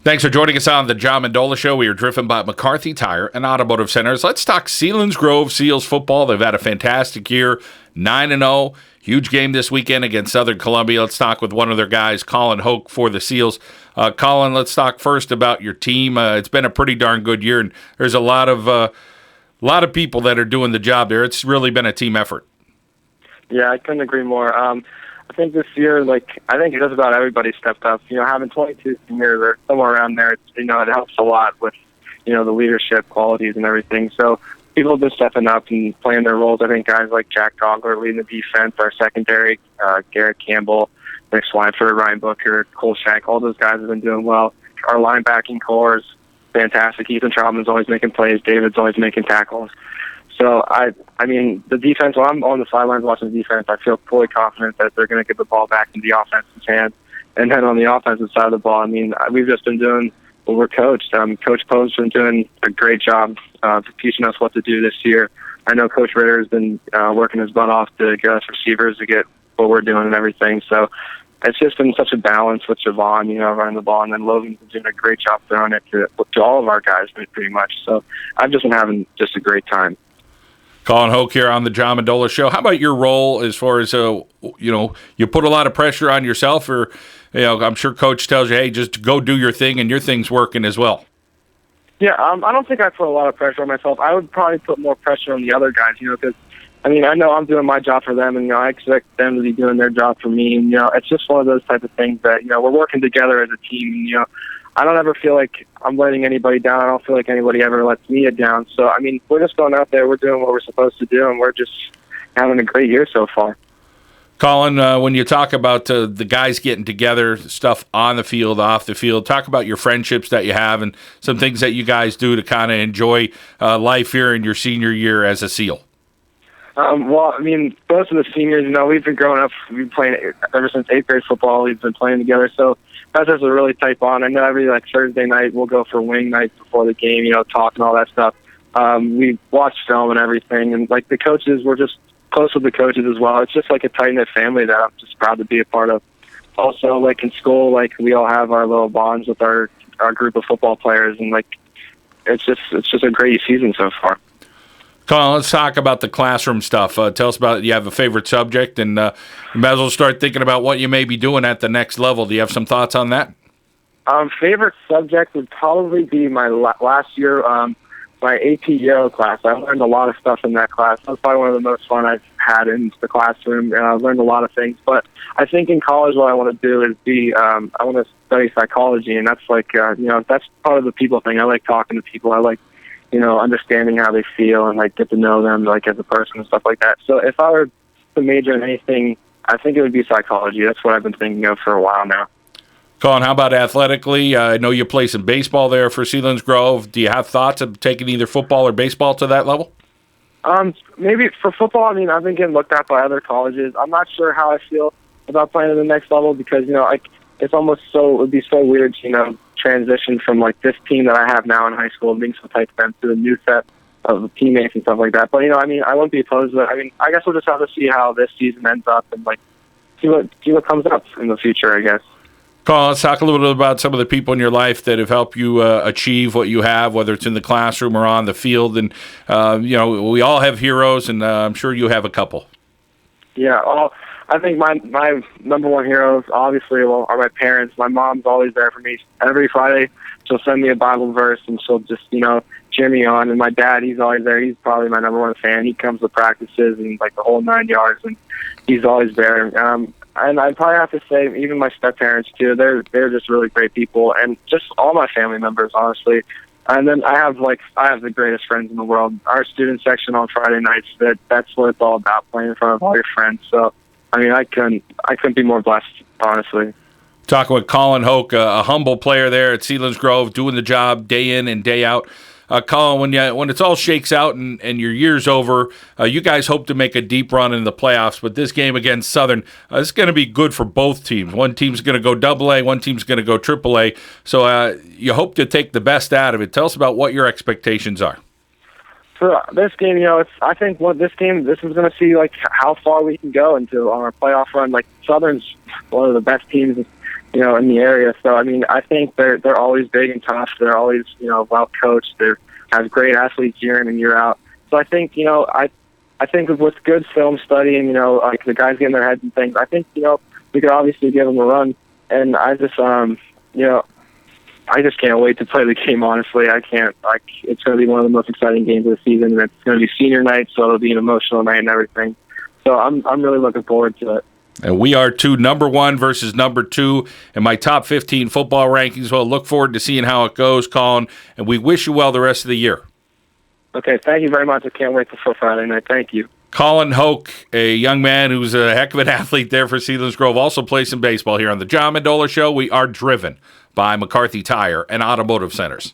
Thanks for joining us on the John Mendola Show. We are driven by McCarthy Tire and Automotive Centers. Let's talk Selinsgrove Seals football. They've had a fantastic year, 9-0. Huge game this weekend against Southern Columbia. Let's talk with one of their guys, Colin Hoke, for the Seals. Colin, let's talk first about your team. It's been a pretty darn good year, and there's a lot of people that are doing the job there. It's really been a team effort. Yeah, I couldn't agree more. I think this year, I think just about everybody stepped up. Having 22 seniors or somewhere around there, it helps a lot with, the leadership qualities and everything. So people have been stepping up and playing their roles. I think guys like Jack Dogler leading the defense, our secondary, Garrett Campbell, Nick Swineford, Ryan Booker, Cole Shank, all those guys have been doing well. Our linebacking core is fantastic. Ethan Troutman's always making plays. David's always making tackles. So, I mean, the defense, when I'm on the sidelines watching the defense, I feel fully confident that they're going to get the ball back into the offense's hands. And then on the offensive side of the ball, I mean, we've just been doing what we're coached. Coach Poe's been doing a great job teaching us what to do this year. I know Coach Ritter has been working his butt off to get us receivers to get what we're doing and everything. So it's just been such a balance with Javon, running the ball, and then Logan's been doing a great job throwing it to all of our guys pretty much. So I've just been having just a great time. Colin Hoke here on the John Mendola Show. How about your role as far as, you put a lot of pressure on yourself, or, I'm sure Coach tells you, hey, just go do your thing, and your thing's working as well. Yeah, I don't think I put a lot of pressure on myself. I would probably put more pressure on the other guys, because, I know I'm doing my job for them, and, I expect them to be doing their job for me. And, it's just one of those type of things that, we're working together as a team. And, I don't ever feel like I'm letting anybody down. I don't feel like anybody ever lets me down. So, we're just going out there. We're doing what we're supposed to do, and we're just having a great year so far. Colin, when you talk about the guys getting together, stuff on the field, off the field, talk about your friendships that you have and some things that you guys do to kind of enjoy life here in your senior year as a SEAL. Most of the seniors, we've been growing up, we've been playing ever since 8th grade football. We've been playing together, so that's just a really tight bond. I know every Thursday night we'll go for wing night before the game, talk and all that stuff. We watch film and everything, and the coaches, we're just close with the coaches as well. It's just a tight-knit family that I'm just proud to be a part of. Also, in school, we all have our little bonds with our group of football players, and it's just a great season so far. Colin, let's talk about the classroom stuff. Tell us about, you have a favorite subject, and you might as well start thinking about what you may be doing at the next level. Do you have some thoughts on that? Favorite subject would probably be my last year, my AP Euro class. I learned a lot of stuff in that class. That was probably one of the most fun I've had in the classroom, and I've learned a lot of things. But I think in college what I want to do is I want to study psychology, and that's that's part of the people thing. I like talking to people. I like understanding how they feel and get to know them as a person and stuff like that. So if I were to major in anything, I think it would be psychology. That's what I've been thinking of for a while now. Colin, how about athletically? I know you play some baseball there for Selinsgrove. Do you have thoughts of taking either football or baseball to that level? Maybe for football, I've been getting looked at by other colleges. I'm not sure how I feel about playing at the next level because, it's almost it would be so weird to, transition from this team that I have now in high school and being so tight to them to a new set of teammates and stuff like that. But I wouldn't be opposed to it. I guess we'll just have to see how this season ends up and see what comes up in the future, I guess. Colin, let's talk a little bit about some of the people in your life that have helped you achieve what you have, whether it's in the classroom or on the field. And we all have heroes, and I'm sure you have a couple. Yeah, I think my number one heroes, obviously, are my parents. My mom's always there for me. Every Friday, she'll send me a Bible verse, and she'll just, cheer me on. And my dad, he's always there. He's probably my number one fan. He comes to practices and, the whole 9 yards, and he's always there. And I'd probably have to say, even my step-parents, too, they're just really great people. And just all my family members, honestly. And then I have the greatest friends in the world. Our student section on Friday nights, that's what it's all about, playing in front of all your friends. So, I couldn't be more blessed, honestly. Talking with Colin Hoke, a humble player there at Selinsgrove, doing the job day in and day out. Colin, when it's all shakes out and your year's over, you guys hope to make a deep run in the playoffs, but this game against Southern is going to be good for both teams. One team's going to go AA, one team's going to go AAA, so you hope to take the best out of it. Tell us about what your expectations are. For this game, I think this is going to see how far we can go into our playoff run. Southern's one of the best teams in the area. So I mean, I think they're always big and tough. They're always well coached. They have great athletes year in and year out. So I think I think with good film study and like the guys getting their heads and things, I think we could obviously give them a run. And I just I just can't wait to play the game. Honestly, I can't. It's going to be one of the most exciting games of the season. And it's going to be senior night, so it'll be an emotional night and everything. So I'm really looking forward to it. And we are number 1 versus number 2 in my top 15 football rankings. Well, look forward to seeing how it goes, Colin. And we wish you well the rest of the year. Okay, thank you very much. I can't wait for Friday night. Thank you. Colin Hoke, a young man who's a heck of an athlete there for Selinsgrove, also plays some baseball here on the John Mendola Show. We are driven by McCarthy Tire and Automotive Centers.